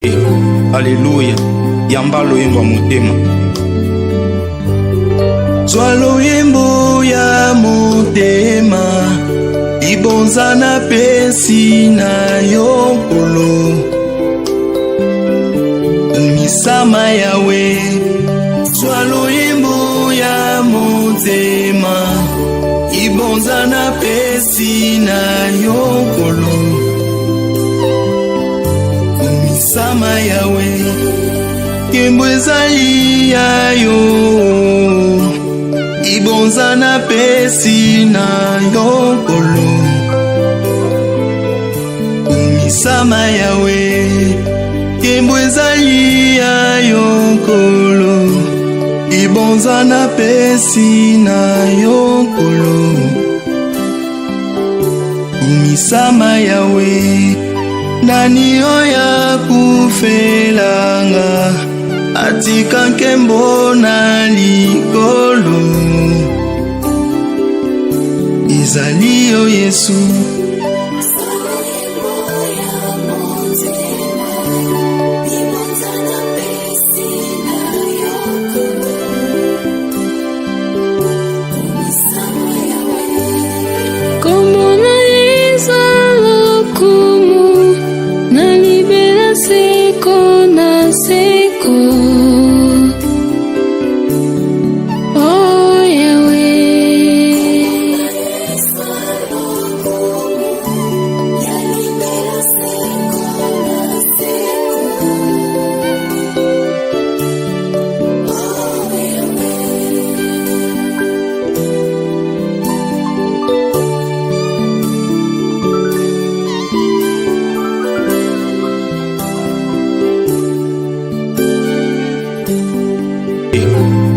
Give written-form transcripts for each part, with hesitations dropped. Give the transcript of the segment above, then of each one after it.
Alléluia, yamba loyembo ya motema. Zwa loyembo ya motema, libonza na pesi na yokolo. Misama yawe, zwa loyembo ya motema, libonza na pesi na yokolo. Misama yawe, kembo ezali ya yo, ibonza na pesi na yokolo. Misama yawe, kembo ezali ya yokolo, ibonza na pesi na yokolo. Misama yawe, nani oya kufelanga, atika nkembo na likolo. Ezali yo Yesu,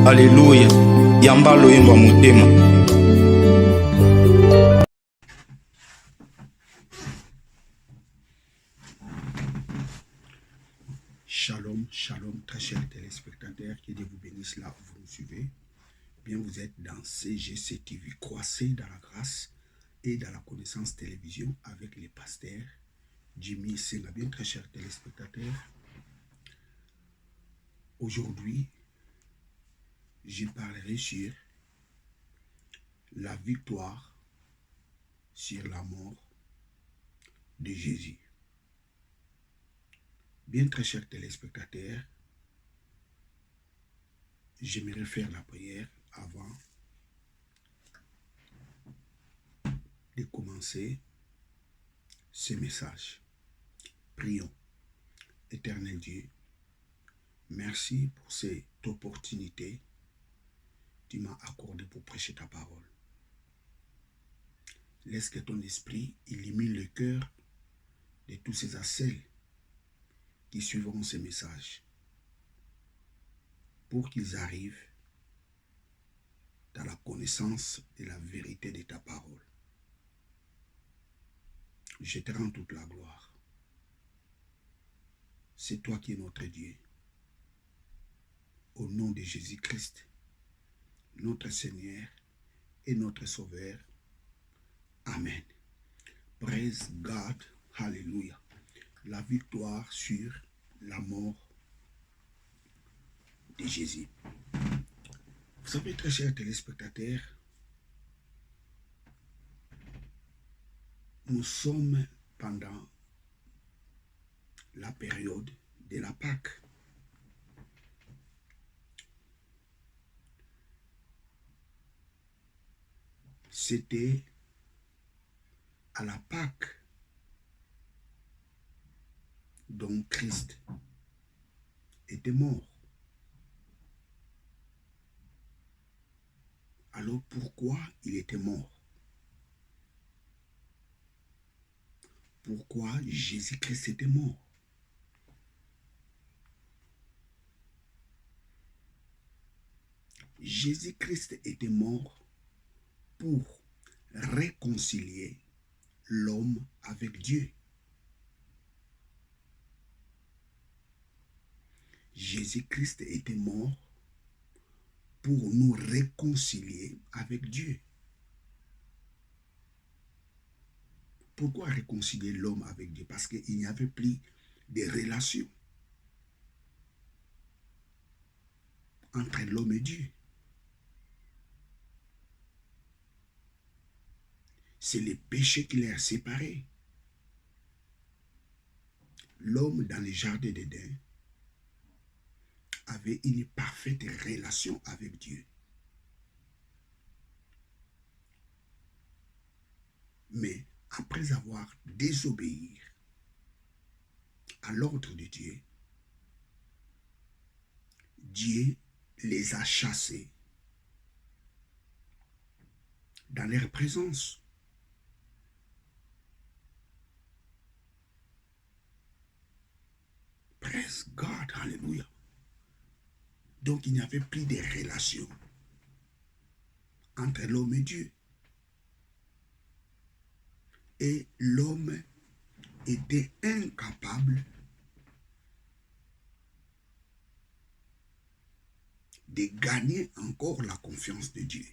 Alléluia, yamba loyembo ya motema. Shalom, shalom, très chers téléspectateurs, que Dieu vous bénisse là où vous nous suivez. Bien, vous êtes dans CGC TV, croissez dans la grâce et dans la connaissance télévision avec les pasteurs Jimmy Senga. Bien, très chers téléspectateurs, aujourd'hui, je parlerai sur la victoire sur la mort de Jésus. Bien, très chers téléspectateurs, j'aimerais faire la prière avant de commencer ce message. Prions. Éternel Dieu, merci pour cette opportunité que tu m'as accordée pour prêcher ta parole. Laisse que ton esprit illumine le cœur de tous ces celles qui suivront ce message pour qu'ils arrivent dans la connaissance de la vérité de ta parole. Je te rends toute la gloire. C'est toi qui es notre Dieu. Au nom de Jésus-Christ, notre Seigneur et notre Sauveur. Amen. Praise God. Hallelujah. La victoire sur la mort de Jésus. Vous savez, très chers téléspectateurs, nous sommes pendant la période de la Pâque. C'était à la Pâque dont Christ était mort. Alors pourquoi il était mort? Pourquoi Jésus-Christ était mort? Jésus-Christ était mort pour réconcilier l'homme avec Dieu. Jésus-Christ était mort pour nous réconcilier avec Dieu. Pourquoi réconcilier l'homme avec Dieu? Parce qu'il n'y avait plus de relation. entre l'homme et Dieu. C'est le péché qui les a séparés. L'homme dans le jardin d'Éden avait une parfaite relation avec Dieu. Mais après avoir désobéi à l'ordre de Dieu, Dieu les a chassés dans leur présence. Praise God, alléluia. Donc il n'y avait plus de relation entre l'homme et Dieu. Et l'homme était incapable de gagner encore la confiance de Dieu.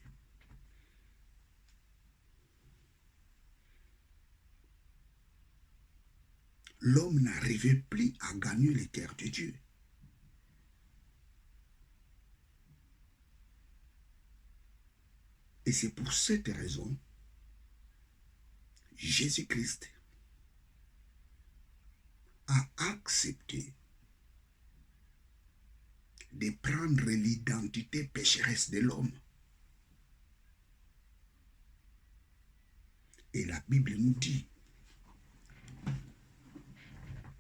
L'homme n'arrivait plus à gagner le cœur de Dieu. Et c'est pour cette raison, Jésus-Christ a accepté de prendre l'identité pécheresse de l'homme. Et la Bible nous dit,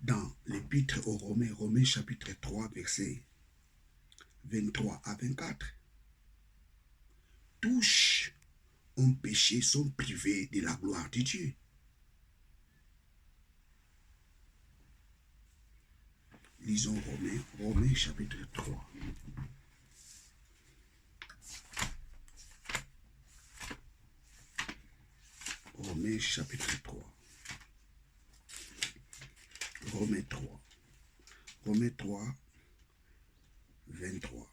dans l'épître aux Romains, Romains chapitre 3, versets 23 à 24, tous ont péché, sont privés de la gloire de Dieu. Lisons Romains chapitre 3. Romains chapitre 3. Romains 3. Romains 3, 23.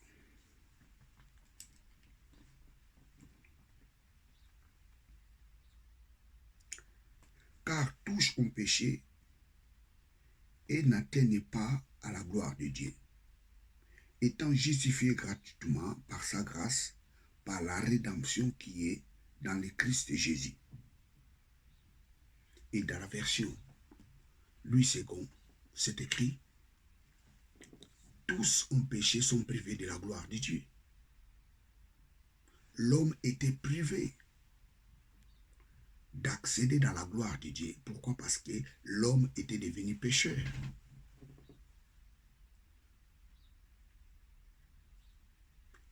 Car tous ont péché et n'atteignent pas à la gloire de Dieu, étant justifiés gratuitement par sa grâce, par la rédemption qui est dans le Christ Jésus. Et dans la version Louis II, c'est écrit, tous ont péché, sont privés de la gloire de Dieu. L'homme était privé d'accéder dans la gloire de Dieu. Pourquoi? Parce que l'homme était devenu pécheur.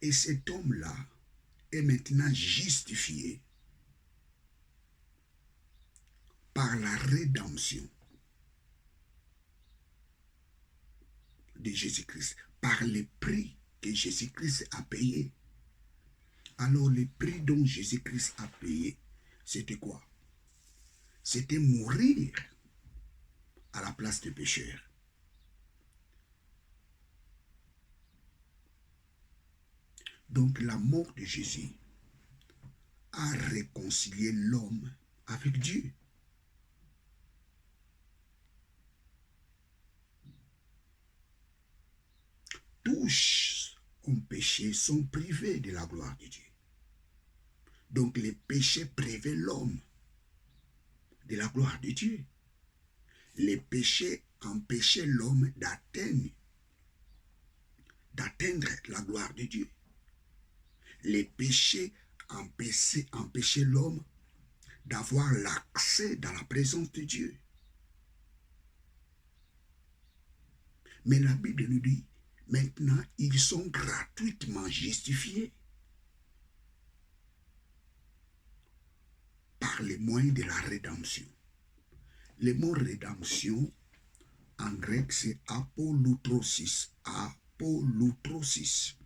Et cet homme-là est maintenant justifié par la rédemption de Jésus-Christ, par le prix que Jésus-Christ a payé. Alors le prix dont Jésus-Christ a payé, c'était quoi? C'était mourir à la place des pécheurs. Donc la mort de Jésus a réconcilié l'homme avec Dieu. Tous ont péché, sont privés de la gloire de Dieu. Donc les péchés privaient l'homme de la gloire de Dieu. Les péchés empêchaient l'homme d'atteindre la gloire de Dieu. Les péchés empêchaient l'homme d'avoir l'accès dans la présence de Dieu. Mais la Bible nous dit, maintenant, ils sont gratuitement justifiés par les moyens de la rédemption. Le mot rédemption, en grec, c'est apolutrosis. Apolutrosis.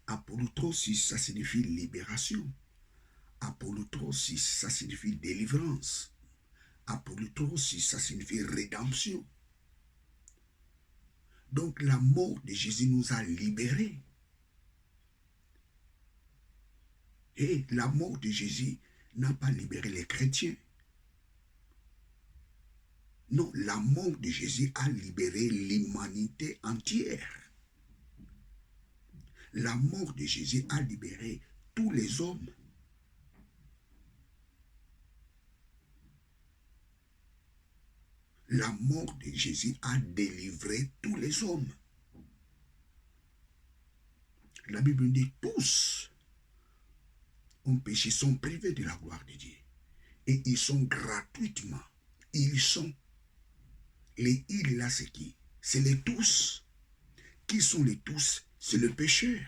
Apolutrosis, ça signifie libération. Apolutrosis, ça signifie délivrance. Apolutrosis, ça signifie rédemption. Donc la mort de Jésus nous a libérés. Et la mort de Jésus n'a pas libéré les chrétiens. Non, la mort de Jésus a libéré l'humanité entière La mort de Jésus a libéré tous les hommes. La mort de Jésus a délivré tous les hommes. La Bible dit tous ont péché, sont privés de la gloire de Dieu. Et ils sont gratuitement. Ils sont. Les ils là, c'est qui? C'est les tous. Qui sont les tous? C'est le pécheur.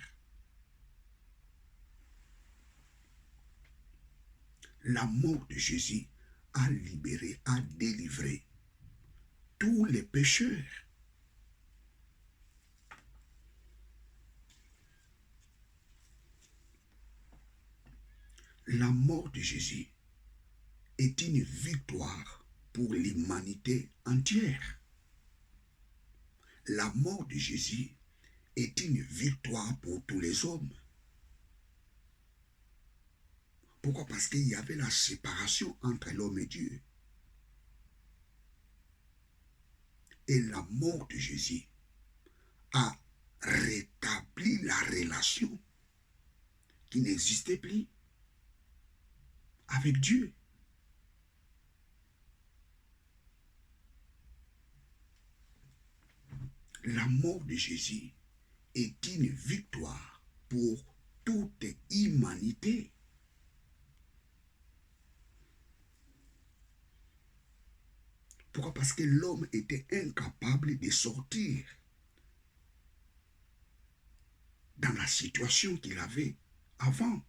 La mort de Jésus a libéré, a délivré tous les pécheurs. La mort de Jésus est une victoire pour l'humanité entière. La mort de Jésus est une victoire pour tous les hommes. Pourquoi? Parce qu'il y avait la séparation entre l'homme et Dieu. Et la mort de Jésus a rétabli la relation qui n'existait plus avec Dieu. La mort de Jésus est une victoire pour toute humanité. Pourquoi? Parce que l'homme était incapable de sortir dans la situation qu'il avait avant.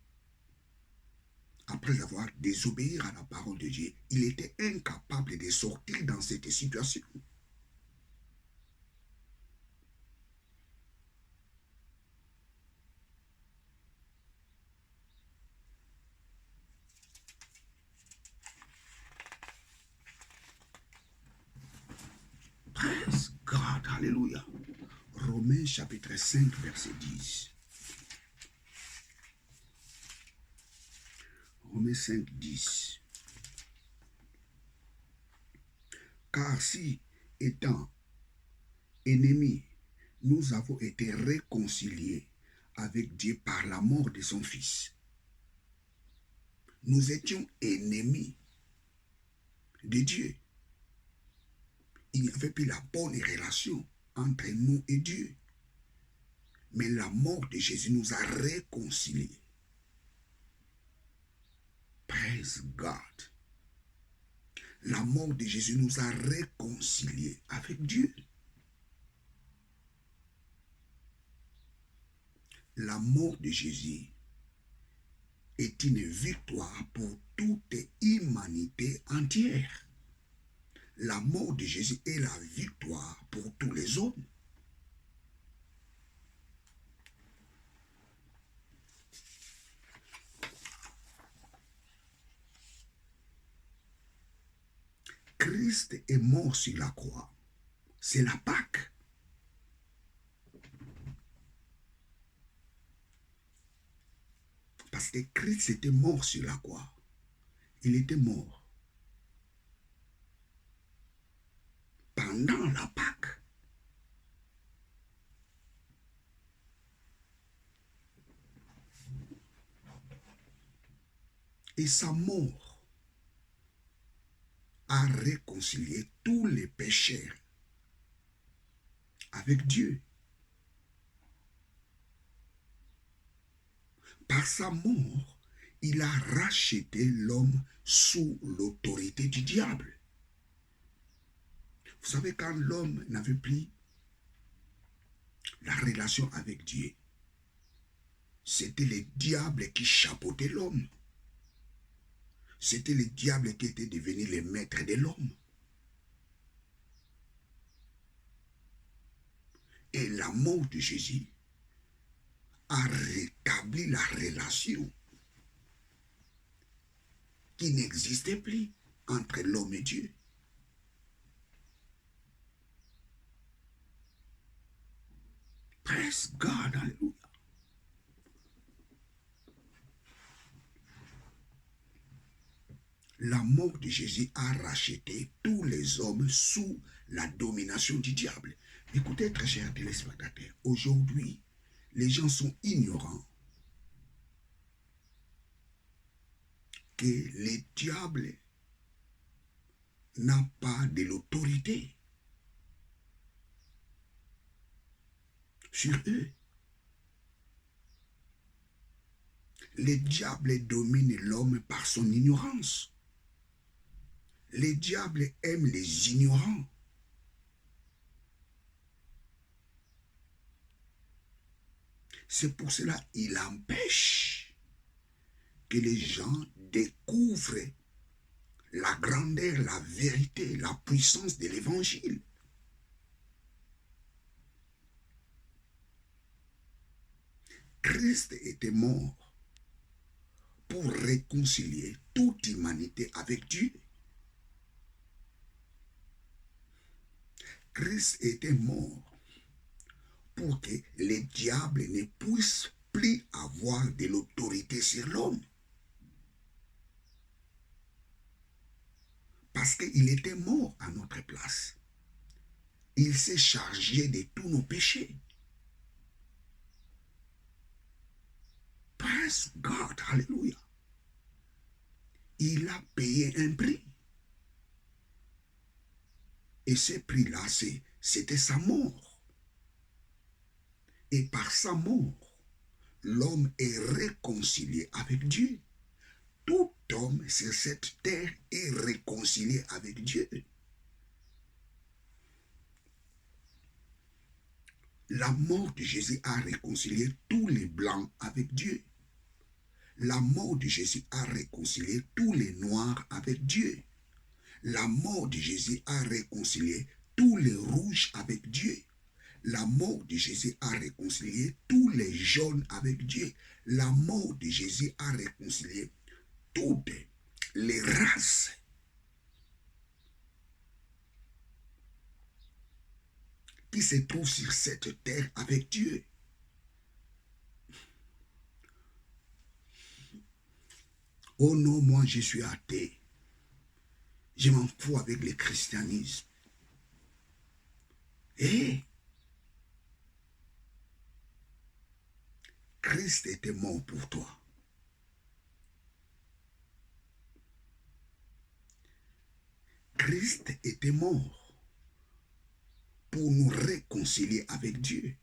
Après avoir désobéi à la parole de Dieu, il était incapable de sortir dans cette situation. Praise God, alléluia. Romains chapitre 5, verset 10. Romains 5, 10. Car si, étant ennemis, nous avons été réconciliés avec Dieu par la mort de son Fils. Nous étions ennemis de Dieu. Il n'y avait plus la bonne relation entre nous et Dieu. Mais la mort de Jésus nous a réconciliés. Praise God. La mort de Jésus nous a réconciliés avec Dieu. La mort de Jésus est une victoire pour toute humanité entière. La mort de Jésus est la victoire pour tous les hommes. Christ est mort sur la croix. C'est la Pâque. Parce que Christ était mort sur la croix. Il était mort pendant la Pâque. Et sa mort a réconcilié tous les pécheurs avec Dieu. Par sa mort, il a racheté l'homme sous l'autorité du diable. Vous savez, quand l'homme n'avait plus la relation avec Dieu, c'était le diable qui chapeautait l'homme. C'était le diable qui était devenu le maître de l'homme. Et la mort de Jésus a rétabli la relation qui n'existait plus entre l'homme et Dieu. Praise God, alléluia. La mort de Jésus a racheté tous les hommes sous la domination du diable. Écoutez, très chers téléspectateurs, aujourd'hui, les gens sont ignorants que le diable n'a pas de l'autorité sur eux. Le diable domine l'homme par son ignorance. Le diable aime les ignorants. C'est pour cela qu'il empêche que les gens découvrent la grandeur, la vérité, la puissance de l'évangile. Christ était mort pour réconcilier toute humanité avec Dieu. Christ était mort pour que les diables ne puissent plus avoir de l'autorité sur l'homme. Parce qu'il était mort à notre place. Il s'est chargé de tous nos péchés. Praise God, alléluia. Il a payé un prix. Et ce prix-là, c'était sa mort. Et par sa mort, l'homme est réconcilié avec Dieu. Tout homme sur cette terre est réconcilié avec Dieu. La mort de Jésus a réconcilié tous les blancs avec Dieu. La mort de Jésus a réconcilié tous les noirs avec Dieu. La mort de Jésus a réconcilié tous les rouges avec Dieu. La mort de Jésus a réconcilié tous les jaunes avec Dieu. La mort de Jésus a réconcilié toutes les races. Qui se trouvent sur cette terre avec Dieu. Oh non, moi je suis athée. Je m'en fous avec le christianisme. Et Christ était mort pour toi. Christ était mort pour nous réconcilier avec Dieu.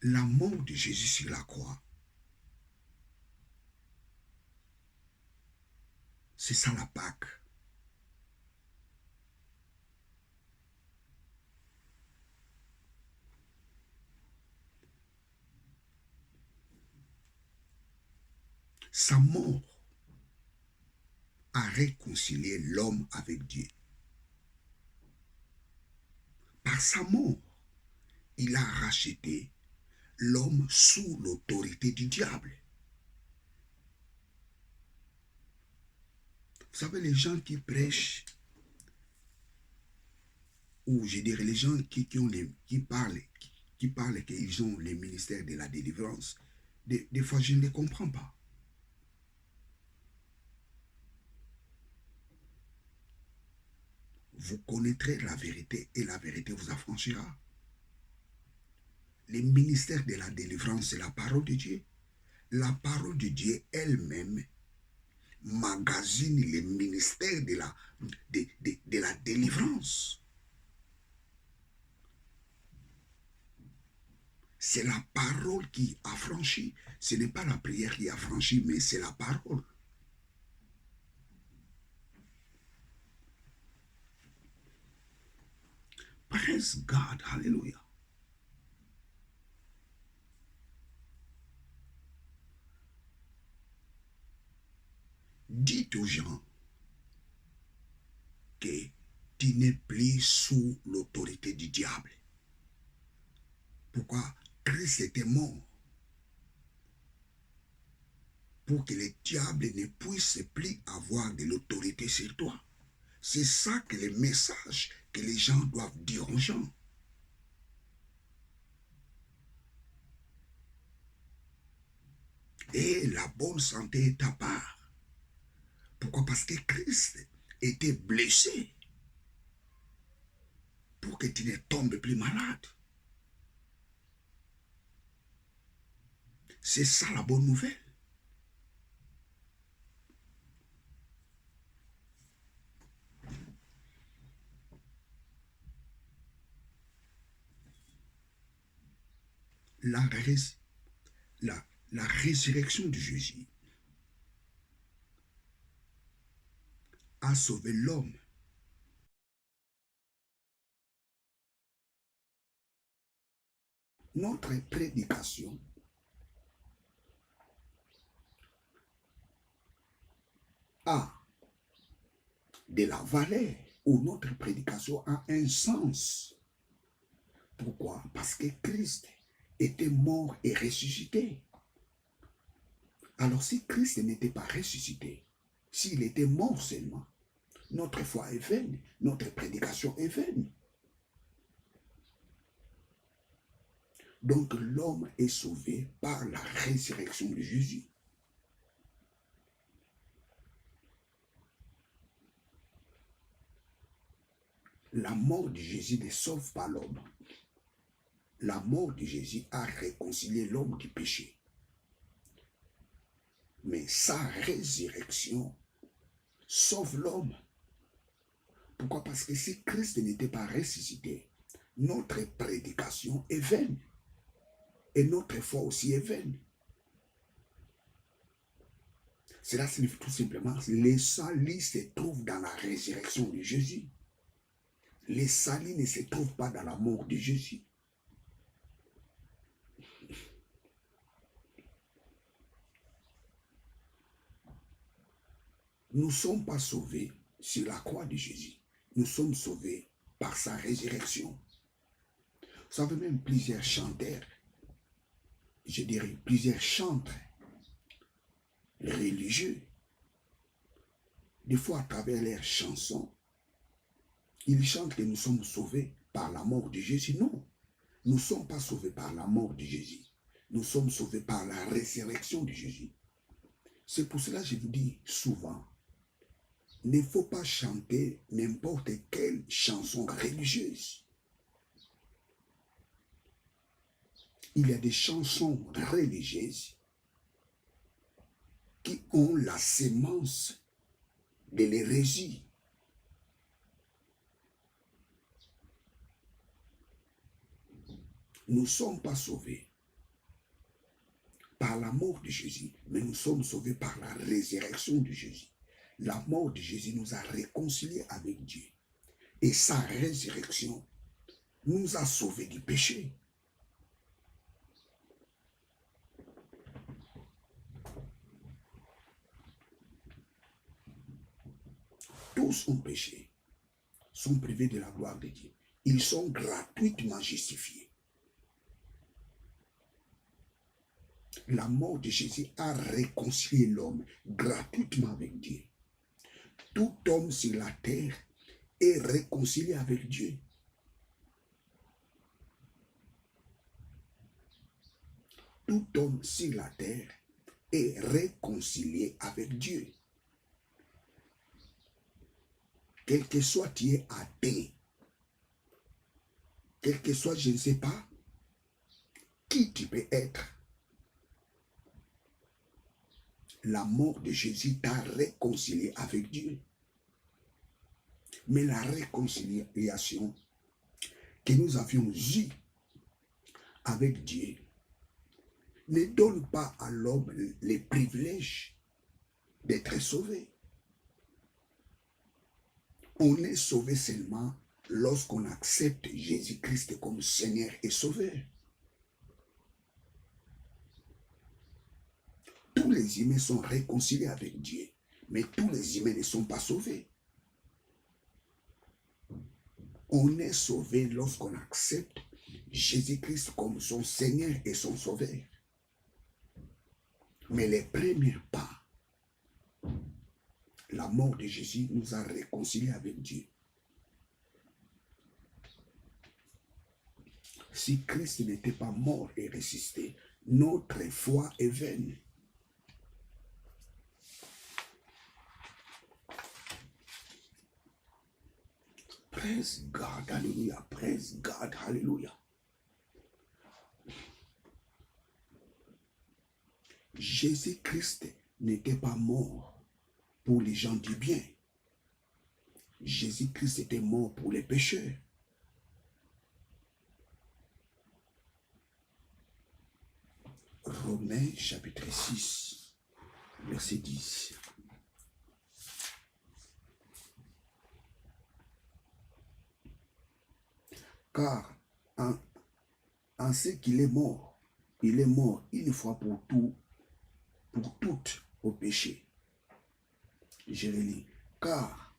La mort de Jésus sur la croix, c'est ça la Pâque. Sa mort a réconcilié l'homme avec Dieu. Par sa mort, il a racheté l'homme sous l'autorité du diable. Vous savez, les gens qui prêchent, ou je dirais les gens qui parlent qu'ils ont le ministère de la délivrance, des fois je ne les comprends pas. Vous connaîtrez la vérité et la vérité vous affranchira. Le ministère de la délivrance, c'est la parole de Dieu. La parole de Dieu elle-même magasine le ministère de la délivrance. C'est la parole qui affranchit. Ce n'est pas la prière qui affranchit, mais c'est la parole. Praise God, hallelujah. Dites aux gens que tu n'es plus sous l'autorité du diable. Pourquoi? Christ était mort pour que le diable ne puisse plus avoir de l'autorité sur toi. C'est ça que le message que les gens doivent dire aux gens. Et la bonne santé est à part. Pourquoi? Parce que Christ était blessé pour que tu ne tombes plus malade. C'est ça la bonne nouvelle. La résurrection de Jésus a sauvé l'homme. Notre prédication a de la valeur, ou notre prédication a un sens. Pourquoi? Parce que Christ était mort et ressuscité. Alors si Christ n'était pas ressuscité, s'il était mort seulement, notre foi est vaine, notre prédication est vaine. Donc l'homme est sauvé par la résurrection de Jésus. La mort de Jésus ne sauve pas l'homme. La mort de Jésus a réconcilié l'homme du péché. Mais sa résurrection sauve l'homme. Pourquoi? Parce que si Christ n'était pas ressuscité, notre prédication est vaine. Et notre foi aussi est vaine. Cela signifie tout simplement que les salis se trouvent dans la résurrection de Jésus. Les salis ne se trouvent pas dans la mort de Jésus. Nous ne sommes pas sauvés sur la croix de Jésus. Nous sommes sauvés par sa résurrection. Vous savez, même plusieurs chanteurs, je dirais plusieurs chantres religieux, des fois à travers leurs chansons, ils chantent que nous sommes sauvés par la mort de Jésus. Non, nous ne sommes pas sauvés par la mort de Jésus. Nous sommes sauvés par la résurrection de Jésus. C'est pour cela que je vous dis souvent, il ne faut pas chanter n'importe quelle chanson religieuse. Il y a des chansons religieuses qui ont la sémence de l'hérésie. Nous ne sommes pas sauvés par la mort de Jésus, mais nous sommes sauvés par la résurrection de Jésus. La mort de Jésus nous a réconciliés avec Dieu. Et sa résurrection nous a sauvés du péché. Tous ont péché, sont privés de la gloire de Dieu. Ils sont gratuitement justifiés. La mort de Jésus a réconcilié l'homme gratuitement avec Dieu. Tout homme sur la terre est réconcilié avec Dieu. Tout homme sur la terre est réconcilié avec Dieu. Quel que soit tu es athée, quel que soit, je ne sais pas, qui tu peux être, la mort de Jésus t'a réconcilié avec Dieu. Mais la réconciliation que nous avions eue avec Dieu ne donne pas à l'homme les privilèges d'être sauvé. On est sauvé seulement lorsqu'on accepte Jésus-Christ comme Seigneur et Sauveur. Tous les humains sont réconciliés avec Dieu, mais tous les humains ne sont pas sauvés. On est sauvé lorsqu'on accepte Jésus-Christ comme son Seigneur et son Sauveur. Mais les premiers pas, la mort de Jésus nous a réconciliés avec Dieu. Si Christ n'était pas mort et ressuscité, notre foi est vaine. Praise God, alléluia. Praise God, alléluia. Jésus-Christ n'était pas mort pour les gens du bien. Jésus-Christ était mort pour les pécheurs. Romains chapitre 6, verset 10. Car en ce qu'il est mort une fois pour toutes au péché. Je le lis. Car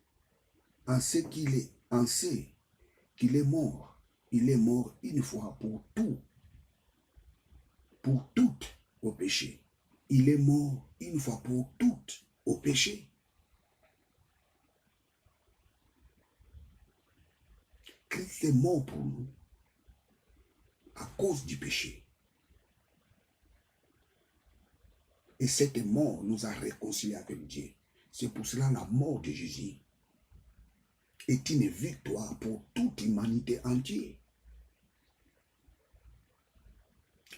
en ce qu'il est mort une fois pour toutes au péché. Il est mort une fois pour toutes au péché. Christ est mort pour nous à cause du péché. Et cette mort nous a réconciliés avec Dieu. C'est pour cela la mort de Jésus est une victoire pour toute l'humanité entière.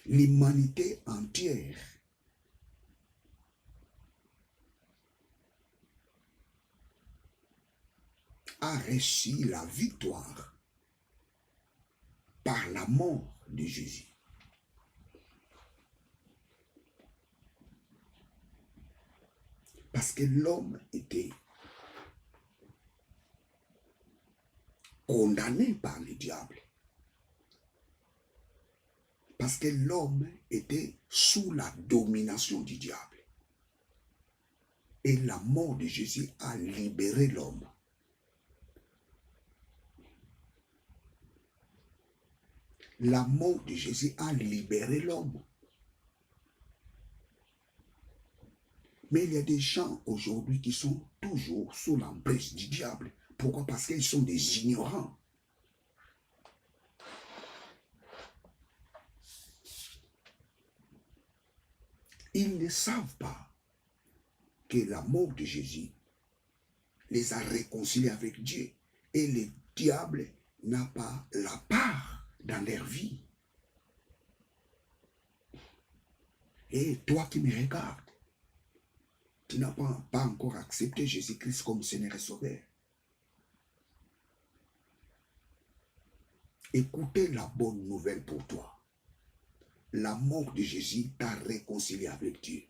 L'humanité entière a reçu la victoire par la mort de Jésus. Parce que l'homme était condamné par le diable. Parce que l'homme était sous la domination du diable. Et la mort de Jésus a libéré l'homme. La mort de Jésus a libéré l'homme. Mais il y a des gens aujourd'hui qui sont toujours sous l'emprise du diable. Pourquoi? Parce qu'ils sont des ignorants. Ils ne savent pas que la mort de Jésus les a réconciliés avec Dieu. Et le diable n'a pas la part dans leur vie. Et toi qui me regardes, tu n'as pas encore accepté Jésus-Christ comme Seigneur et Sauveur. Écoutez la bonne nouvelle pour toi. La mort de Jésus t'a réconcilié avec Dieu.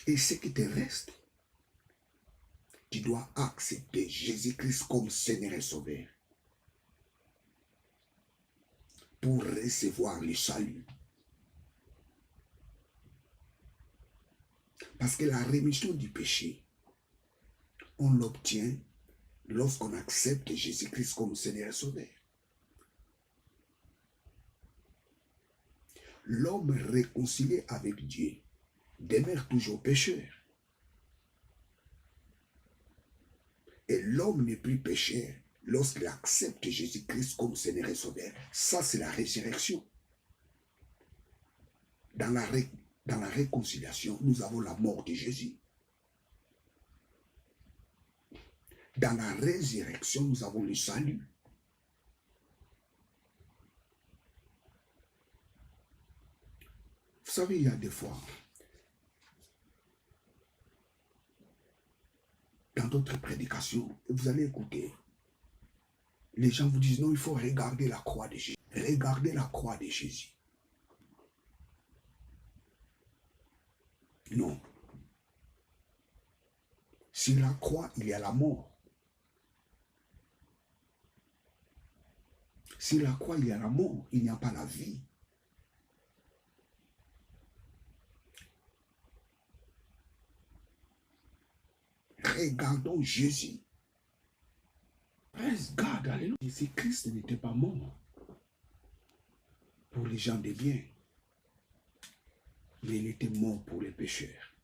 Et ce qui te reste, tu dois accepter Jésus-Christ comme Seigneur et Sauveur pour recevoir le salut. Parce que la rémission du péché, on l'obtient lorsqu'on accepte Jésus-Christ comme Seigneur et Sauveur. L'homme réconcilié avec Dieu demeure toujours pécheur. Et l'homme n'est plus pécheur lorsqu'il accepte Jésus-Christ comme Seigneur et Sauveur. Ça, c'est la résurrection. Dans la réconciliation, nous avons la mort de Jésus. Dans la résurrection, nous avons le salut. Vous savez, il y a des fois, dans d'autres prédications, vous allez écouter, les gens vous disent non, il faut regarder la croix de Jésus. Regardez la croix de Jésus. Non. Sur la croix, il y a la mort. Sur la croix, il y a la mort, il n'y a pas la vie. Regardons Jésus. Praise God, alléluia. Jésus-Christ n'était pas mort pour les gens de bien, mais il était mort pour les pécheurs.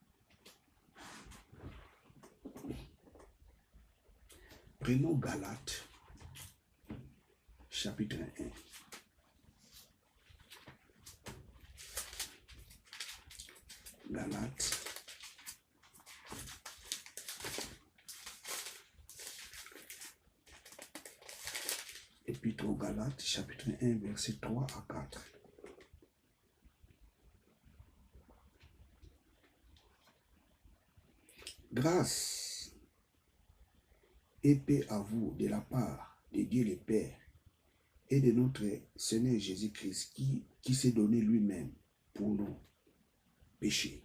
Prenons Galates, chapitre 1. Galates, Galates chapitre 1, verset 3 à 4. Grâce et paix à vous de la part de Dieu le Père et de notre Seigneur Jésus-Christ qui s'est donné lui-même pour nos péchés.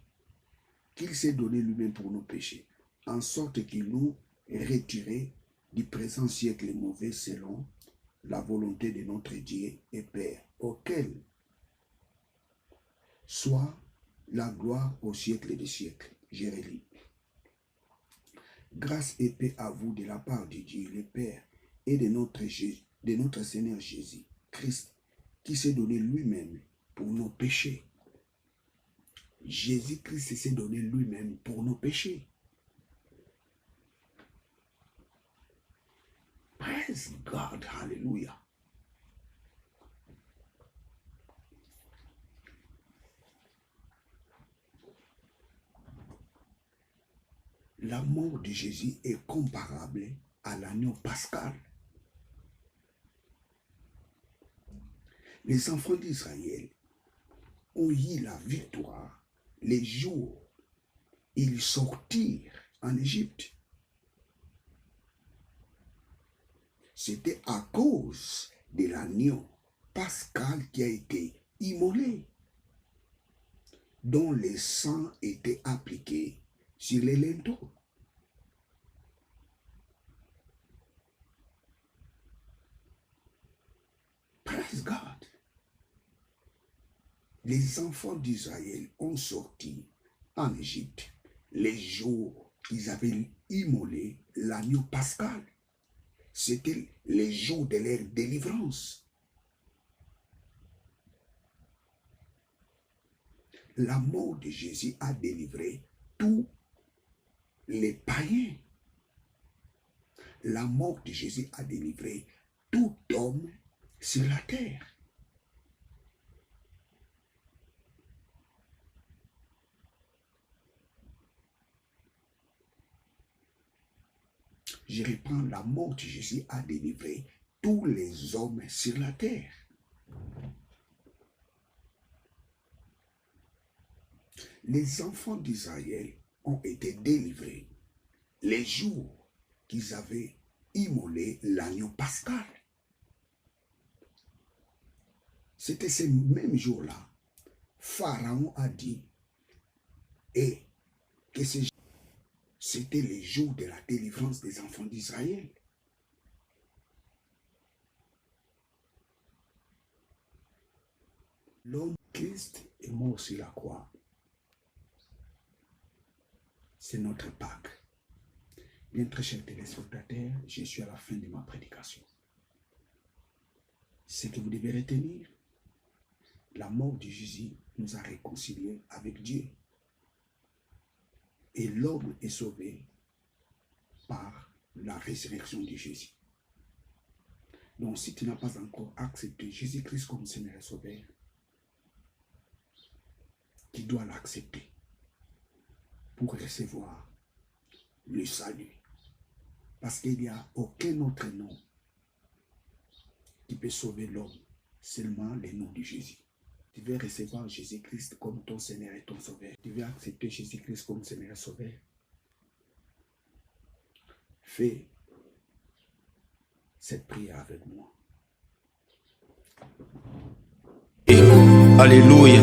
Qu'il s'est donné lui-même pour nos péchés, en sorte qu'il nous retirait du présent siècle mauvais selon la volonté de notre Dieu et Père, auquel soit la gloire au siècle des siècles. Je relis. Grâce et paix à vous de la part de Dieu le Père et de notre Seigneur Jésus-Christ, qui s'est donné lui-même pour nos péchés. Jésus-Christ s'est donné lui-même pour nos péchés. Praise God, hallelujah. La mort de Jésus est comparable à l'agneau pascal. Les enfants d'Israël ont eu la victoire les jours où ils sortirent en Égypte. C'était à cause de l'agneau pascal qui a été immolé, dont le sang était appliqué sur les linteaux. Praise God. Les enfants d'Israël ont sorti en Égypte les jours qu'ils avaient immolé l'agneau pascal. C'était les jours de leur délivrance. La mort de Jésus a délivré tous les païens. La mort de Jésus a délivré tout homme sur la terre. Je reprends, la mort de Jésus a délivré tous les hommes sur la terre. Les enfants d'Israël ont été délivrés les jours qu'ils avaient immolé l'agneau pascal. C'était ces mêmes jours-là, Pharaon a dit, et que c'était les jours de la délivrance des enfants d'Israël. L'homme Christ est mort sur la croix. C'est notre Pâques. Bien, très chers téléspectateurs, je suis à la fin de ma prédication. Ce que vous devez retenir, la mort de Jésus nous a réconciliés avec Dieu. Et l'homme est sauvé par la résurrection de Jésus. Donc, si tu n'as pas encore accepté Jésus-Christ comme Seigneur et Sauveur, tu dois l'accepter pour recevoir le salut. Parce qu'il n'y a aucun autre nom qui peut sauver l'homme, seulement le nom de Jésus. Tu veux recevoir Jésus-Christ comme ton Seigneur et ton Sauveur. Tu veux accepter Jésus-Christ comme Seigneur et Sauveur. Fais cette prière avec moi. Alléluia.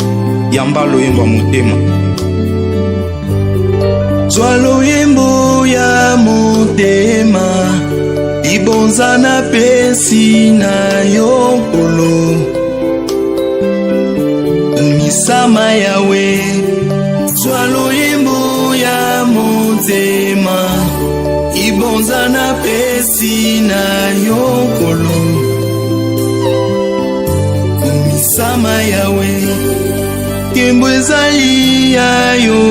Yamba loyemba motema. Zwa loyembo ya motema. Ibonza na pesi na yokolo. Misama yawe. Zwa loyembo ya motema. Ibonza na pesi na yokolo. Misama yawe. Kembo ezali yayo.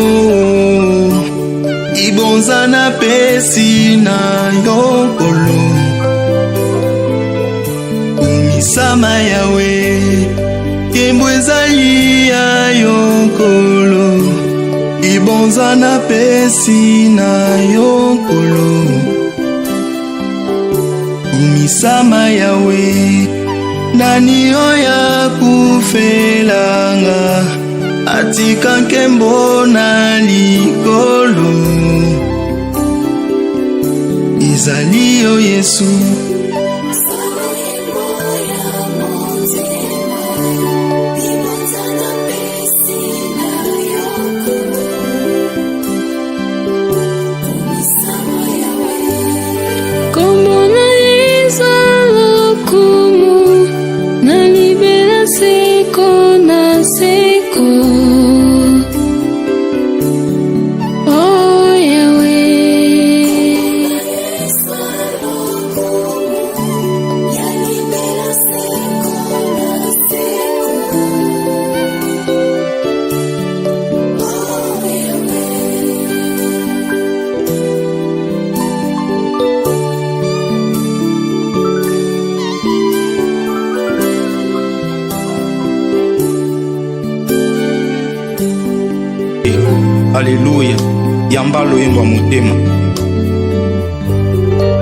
Ibonza na pesi na yokolo. Misama yawe. Kembo ezali yayo kolo. Ibonza na pesi na yokolo. Misama yawe. nani oya kufelanga atika nkembo na likolo ezali yo Yesu. Alléluia. Yamba loyemba motema.